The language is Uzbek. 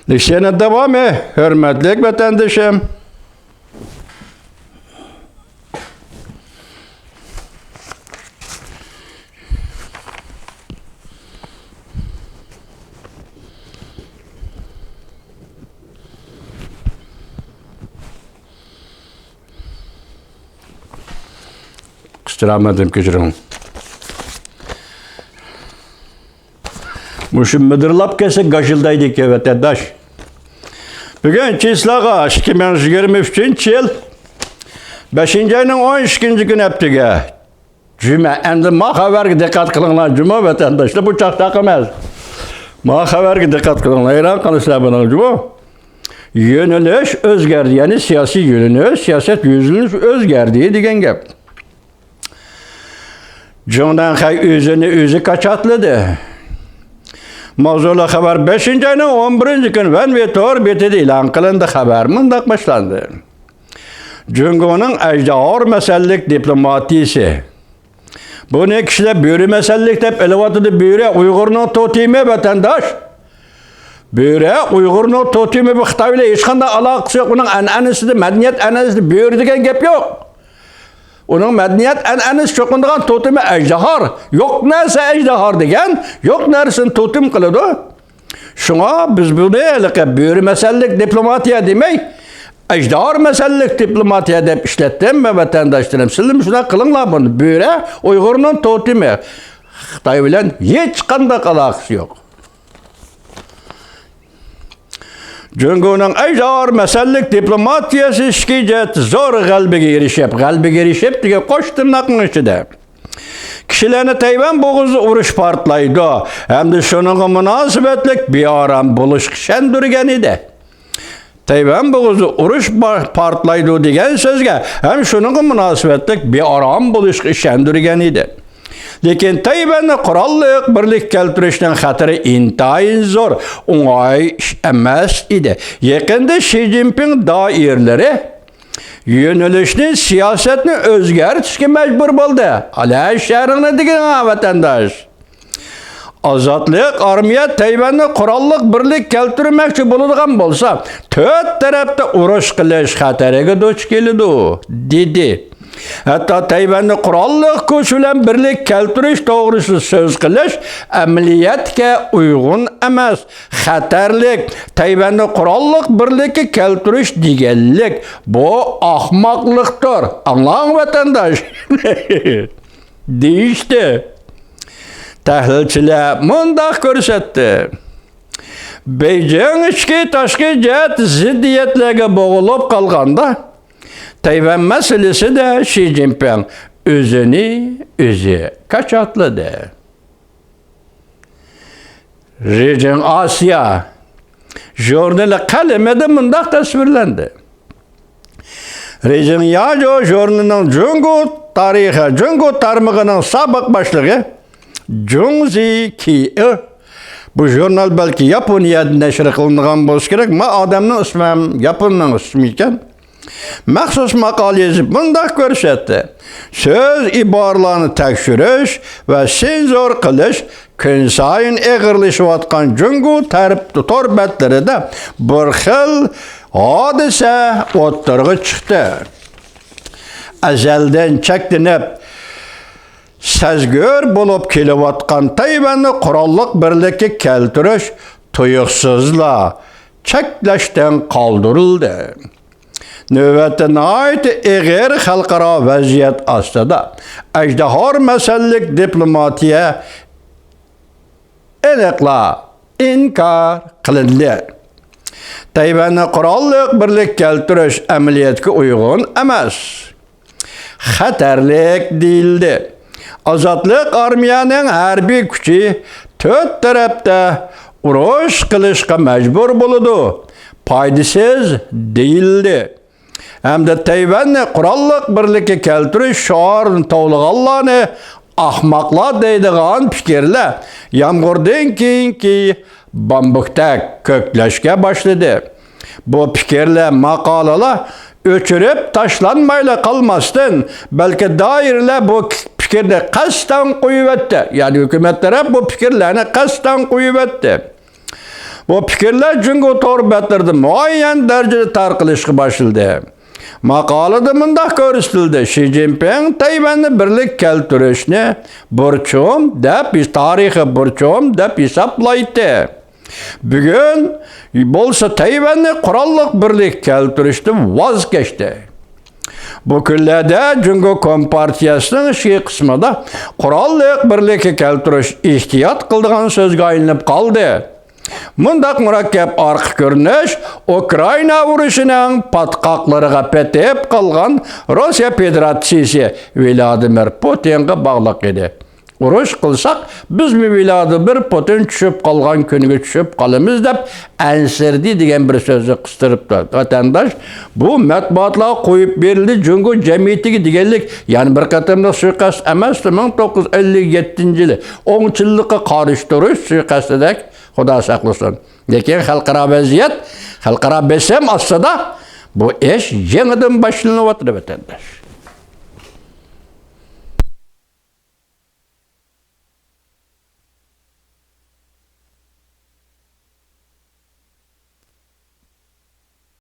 Lişene devam hürmetlik vatandaşım. Kısıramadım küçürüm. Muşum müdürlap kese gaşıldaydık ya vatandaş. Bugün çislağa 2023 yıl 5. ayının 12. gün heptige. Cüme endi ma haber dikkat kılınlar cuma vatandaşlar bu çak takımaz. Ma haber dikkat kılınlar. İran kanıslar bana cuma. Yöneliş özgerdi yani siyasi yöneliş, siyaset yüzünün özgerdiği diyen gap. Cuma'dan kay özü kaçatladı. Mavzula haber 5. ayının 11. gün ben ve tor betedi ilan kılındı haber mındak başlandı. Cumhur'un ejder mesellik diplomatisi. Bu ne kişiler büyürü mesellik tep elevatıdı büyürü Uygur'un totimi vatandaş. Büyürü Uygur'un totimi bu Xitay'la hiç kanda alakası yok. Onun ananesidir, medeniyet ananesidir, büyürü diyen gap yok. Onun medeniyet ananesi çokunduğun totimi ejder. Yok neyse ejder diyen, yok neresin totim kılıdı. Şuna biz bunu büyürü mesellik diplomatiya demek, ejder mesellik diplomatiya deyip işlettim ve vatandaşlarım. Sizin şuna kılınlar bunu. Büyürü Uygur'un totimi. Xitay bilen hiç kanda alakası yok. Cumhur'un ejder mesellik diplomatiyası işkicet zor galbiga erişip diye koş tırnakın içinde. Kişilerini Tayvan boğuzu uruş partlaydı. Hem de şunun münasebetlik bir aram buluş şendürgen idi. Tayvan boğuzu uruş partlaydı diyen sözge hem şunun münasebetlik bir aram buluş şendürgen idi. Lekin Tayvan'da kurallık birlik keltirişten hatırı intayin zor, oңай emas idi. Yakında Xi Jinping dairleri yönelişini, siyasetini özgertişke mecbur buldu. Ala şehrini digen vatandaş. Azatlık armiya Tayvan'da kurallık birlik keltirmekçi bulungan bolsa, tört tarafta uruş kılış hatırıga duç kelidi, dedi. Hatta Tayvan'da kurallık kuch bilen birlik keltirish to'g'risida söz qilish amaliyatga uygun emas. Xatarlik. Tayvan'da kurallık birlikni keltirish deganlik bu ahmoqlikdir. Anglang vatandaş. Deyishdi. Tahlilchilar mundaq ko'rsatdi. Beijing ichki tashqi jihat ziddiyatlarga bo'g'ilib qolganda Tayvan meselesi de Xi Jinping özü kaçatladı. Rejim Asya jurnali kalemede mındak tasvirlendi. Rejim Yajo jurnalının Cungu tarihi, Cungu tarmığının sabık başlığı Jung Zi-ki. Bu jurnal belki Japonya'da neşr kılıngan bolsa gerek, ma adamның ismi Japonның ismi ekan. Məxsus maqal yazıb bundaq görsətdi. Söz ibarlarını tekşürüş ve senzor kılış gün sayın eğirleşiyotgan Cungu torbetleri de bir xil hadise o'ttirg'i çıktı. Ezelden çektinip sezgör bulup keliyotgan Tayvan'ı kurallık birlikki keltirish tuyuqsizla çekleşten kaldırıldı. Növbette ait eğer halkara vaziyet astada ejder mesellik diplomatiye elekla inkar kılındı. Tayvan'da kurallık birlik keltirish amaliyatga uygun emas. Xatarlik değildi. Azatlık armiyanın harbiy kuchi tört tarafta urush qilishga mecbur buludu. Paydasız değildi. Hem de Tayvan'da kurallık birlikki keltirish şoarını to'lg'anlarni ahmoqlar deydigan fikrlar yomg'irdan keyingi bambukdak ko'klashga boshladi. Bu fikrlar, maqolalar o'chirib tashlanmayla qolmasdan, balki doiralar bu fikrni qasddan qo'yib o'tdi. Ya'ni hukumatlar bu fikrlarni qasddan qo'yib o'tdi. Bu fikirler Cungo tor betlerdi muayyen derecede tarqılışqı başıldı. Maqalada mındaq görüstüldi. Xi Jinping Tayvan'ı birlik keltirishni burchum deb, tarihi burchum deb hesaplaydı. Bugün bolsa Tayvan'ı qurolliq birlik keltirishdan vaz kechdi. Bu kunlarda Cungo Kompartiyasının işi kısmında qurolliq birlik keltirish ehtiyot qildigan so'zga aylanib qoldi. Mundaq murakkab arqı görünüş, Ukrayna urushining patqoqlariga petib qalgan Rossiya Federatsiyasi Vladimir Putinga bog'liq edi. Urush qilsak, biz mi Vladimir Putin tushib qalgan kuniga tushib qolamiz deb ansirdi degan bir so'zni qistiribdi. Vatandaş bu matbuotlarga qo'yib berildi Cungo jamiyatiga deganlik, ya'ni bir qatorliq suiqasd emas, 1957-yili 10-yillikqa qarshi suiqasdidek Xudo saqlasin. Lekin xalqaro vaziyat, xalqaro besam ostida bu ish yangidan boshlanyapti vatandaş.